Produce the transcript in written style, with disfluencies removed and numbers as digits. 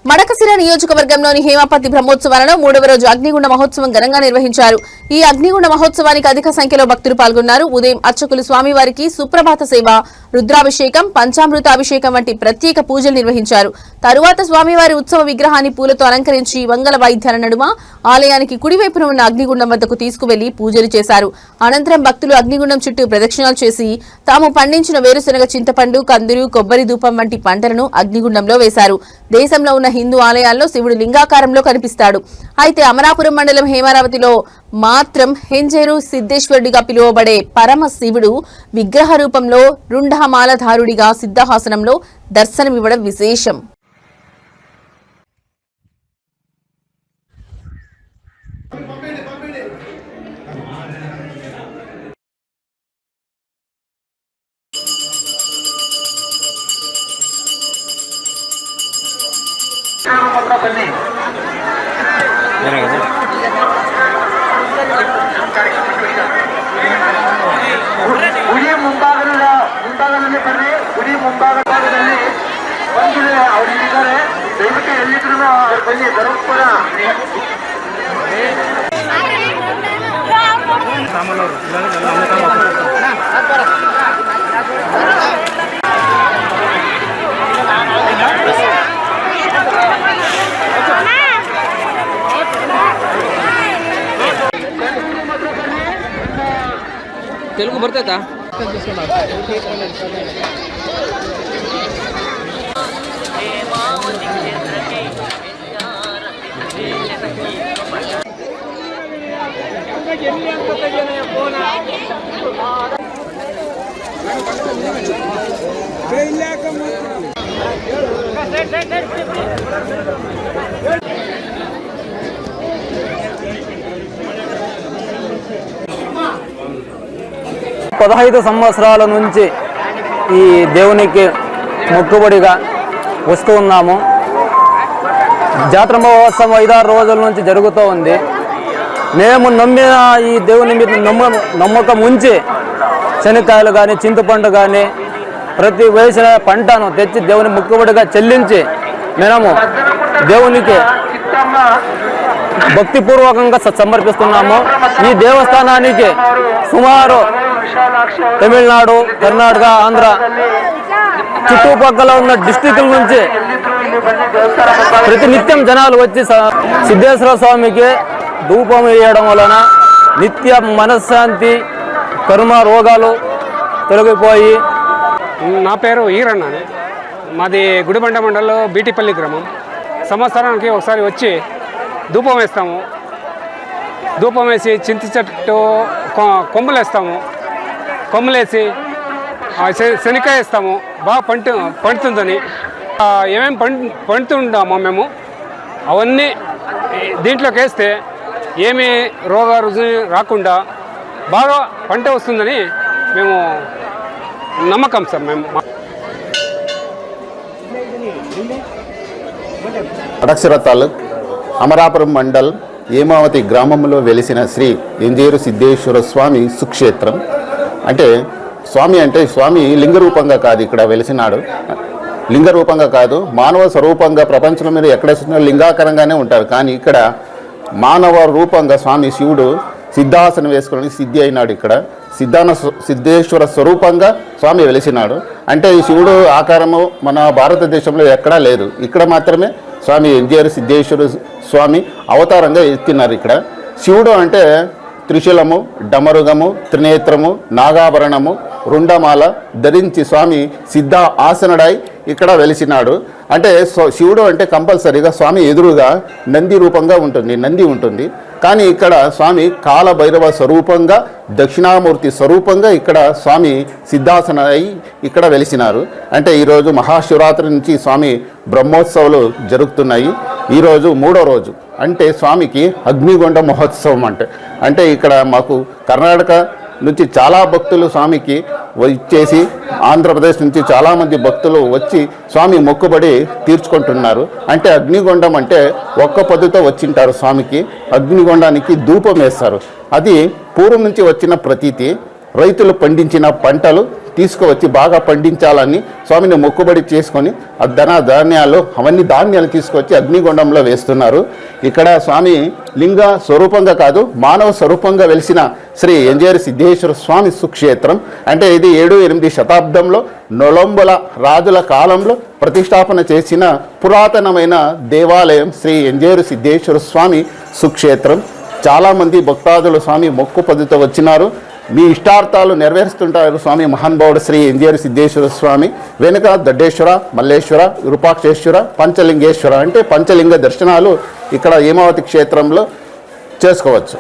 మడకశిర నియోజకవర్గంలోని హేమాపతి బ్రహ్మోత్సవాలలో 3వ రోజు అగ్నిగుండ మహోత్సవం ఘనంగా నిర్వహించారు. ఈ అగ్నిగుండ మహోత్సవానికి అధిక సంఖ్యలో భక్తులు పాల్గొన్నారు. ఉదయం అర్చకులు స్వామివారికి సుప్రభాత సేవ, రుద్రాభిషేకం, పంచామృత అభిషేకం వంటి ప్రత్యేక పూజలు నిర్వహించారు. తరువాత స్వామివారి ఉత్సవ విగ్రహాన్ని పూలతో అలంకరించి మంగళ వాయిద్యాల నడుమ ఆలయానికి కుడివైపున ఉన్న అగ్నిగుండం వద్దకు తీసుకువెళ్లి పూజలు చేశారు. అనంతరం భక్తులు అగ్నిగుండం చుట్టూ ప్రదక్షిణాలు చేసి తాము పండించిన వేరుశనగ, చింతపండు, కందులు, కొబ్బరి ధూపం వంటి పంటలను అగ్నిగుండంలో వేశారు. దేశంలో ఉన్న హిందూ ఆలయాల్లో శివుడు లింగాకారంలో కనిపిస్తాడు. అయితే అమరాపురం మండలం హేమారావతిలో మాత్రం హెంజేరు సిద్ధేశ్వరుడిగా పిలువబడే పరమ శివుడు విగ్రహ రూపంలో రుండమాలధారుడిగా సిద్ధహాసనంలో దర్శనమివ్వడం విశేషం. ಗುಡಿ ಮುಂಭಾಗದಲ್ಲಿ ಬರ್ರಿ. ಗುಡಿ ಮುಂಭಾಗದಲ್ಲಿ ಬಂದಿದೆ, ಅವ್ರು ಇಲ್ಲಿದ್ದಾರೆ. ದಯವಿಟ್ಟು ಎಲ್ಲಿದ್ರು ಅವ್ರು ಬನ್ನಿ, ಧರ್ಮಪುರ తెలుగు బರ್ತೈತಾ? పదహైదు సంవత్సరాల నుంచి ఈ దేవునికి మొక్కుబడిగా వస్తూ ఉన్నాము. జాతర మహోత్సవం 5-6 రోజుల నుంచి జరుగుతూ ఉంది. మేము నమ్మిన ఈ దేవుని మీద నమ్మకం ఉంచి శనక్కాయలు కానీ, చింతపండు కానీ, ప్రతి వేసిన పంటను తెచ్చి దేవుని మొక్కుబడిగా చెల్లించి మేము దేవునికి భక్తిపూర్వకంగా సమర్పిస్తున్నాము. ఈ దేవస్థానానికి సుమారు తమిళనాడు, కర్ణాటక, ఆంధ్ర చుట్టుపక్కల ఉన్న డిస్టిక్ల నుంచి ప్రతినిత్యం జనాలు వచ్చి సిద్ధేశ్వర స్వామికి ధూపం వేయడం వలన నిత్య మనశ్శాంతి, కర్మ రోగాలు తొలగిపోయి. నా పేరు ఈరన్న, మాది గుడిబండ మండలం బీటిపల్లి గ్రామం. సంవత్సరానికి ఒకసారి వచ్చి ధూపం వేస్తాము. ధూపం వేసి చింత చెట్టు కొమ్ములు వేస్తాము. కొమ్ములేసి శనక్కాయ వేస్తాము. బాగా పండుతుందని ఏమేమి పండుతుంటామో మేము అవన్నీ దీంట్లోకి వేస్తే ఏమీ రోగ రుజువు రాకుండా బాగా పంట వస్తుందని మేము నమ్మకం సార్. మేము మడకశిర తాలూక్ అమరాపురం మండల్ హేమావతి గ్రామంలో వెలిసిన శ్రీ ఎంజేరు సిద్ధేశ్వర స్వామి సుక్షేత్రం. అంటే స్వామి లింగ రూపంగా కాదు ఇక్కడ వెలిసినాడు. లింగ రూపంగా కాదు, మానవ స్వరూపంగా ప్రపంచంలో మీరు ఎక్కడ లింగాకరంగానే ఉంటారు. కానీ ఇక్కడ మానవ రూపంగా స్వామి శివుడు సిద్ధాసనం వేసుకొని సిద్ధి అయినాడు. ఇక్కడ సిద్ధేశ్వర స్వరూపంగా స్వామి వెలిసినాడు. అంటే ఈ శివుడు ఆకారము మన భారతదేశంలో ఎక్కడా లేదు. ఇక్కడ మాత్రమే స్వామి ఎంజేరు సిద్ధేశ్వర స్వామి అవతారంగా ఎత్తినారు. ఇక్కడ శివుడు అంటే త్రిశూలము, డమరుగము, త్రినేత్రము, నాగాభరణము, రుండమాల ధరించి స్వామి సిద్ధ ఆసనుడై ఇక్కడ వెలిసినాడు. అంటే శివుడు అంటే కంపల్సరీగా స్వామి ఎదురుగా నంది రూపంగా ఉంటుంది, నంది ఉంటుంది. కానీ ఇక్కడ స్వామి కాలభైరవ స్వరూపంగా, దక్షిణామూర్తి స్వరూపంగా ఇక్కడ స్వామి సిద్ధాసన అయి ఇక్కడ వెలిసినారు. అంటే ఈరోజు మహాశివరాత్రి నుంచి స్వామి బ్రహ్మోత్సవాలు జరుగుతున్నాయి. ఈరోజు 3వ రోజు. అంటే స్వామికి అగ్నిగుండ మహోత్సవం అంటే ఇక్కడ మాకు కర్ణాటక నుంచి చాలా భక్తులు స్వామికి వచ్చేసి, ఆంధ్రప్రదేశ్ నుంచి చాలామంది భక్తులు వచ్చి స్వామి మొక్కుబడి తీర్చుకుంటున్నారు. అంటే అగ్నిగుండం అంటే ఒక్క పొద్దుతో వచ్చింటారు. స్వామికి అగ్నిగుండానికి ధూపం వేస్తారు. అది పూర్వం నుంచి వచ్చిన ప్రతీతి. రైతులు పండించిన పంటలు తీసుకువచ్చి బాగా పండించాలని స్వామిని మొక్కుబడి చేసుకొని ఆ ధాన్యాలు అవన్నీ ధాన్యాలు తీసుకొచ్చి అగ్నిగుండంలో వేస్తున్నారు. ఇక్కడ స్వామి లింగ స్వరూపంగా కాదు, మానవ స్వరూపంగా వెలిసిన శ్రీ ఎంజేరు సిద్ధేశ్వర స్వామి సుక్షేత్రం. అంటే ఇది 7-8 శతాబ్దంలో నొలంబల రాజుల కాలంలో ప్రతిష్టాపన చేసిన పురాతనమైన దేవాలయం శ్రీ ఎంజేరు సిద్ధేశ్వర స్వామి సుక్షేత్రం. చాలామంది భక్తాదులు స్వామి మొక్కు పద్ధతితో వచ్చినారు. మీ ఇష్టార్థాలు నెరవేరుస్తుంటారు స్వామి మహానుభావుడు శ్రీ ఎంజేరు సిద్ధేశ్వర స్వామి. వెనుక దడ్డేశ్వర, మల్లేశ్వర, విరూపాక్షేశ్వర, పంచలింగేశ్వర అంటే పంచలింగ దర్శనాలు ఇక్కడ హేమావతి క్షేత్రంలో చేసుకోవచ్చు.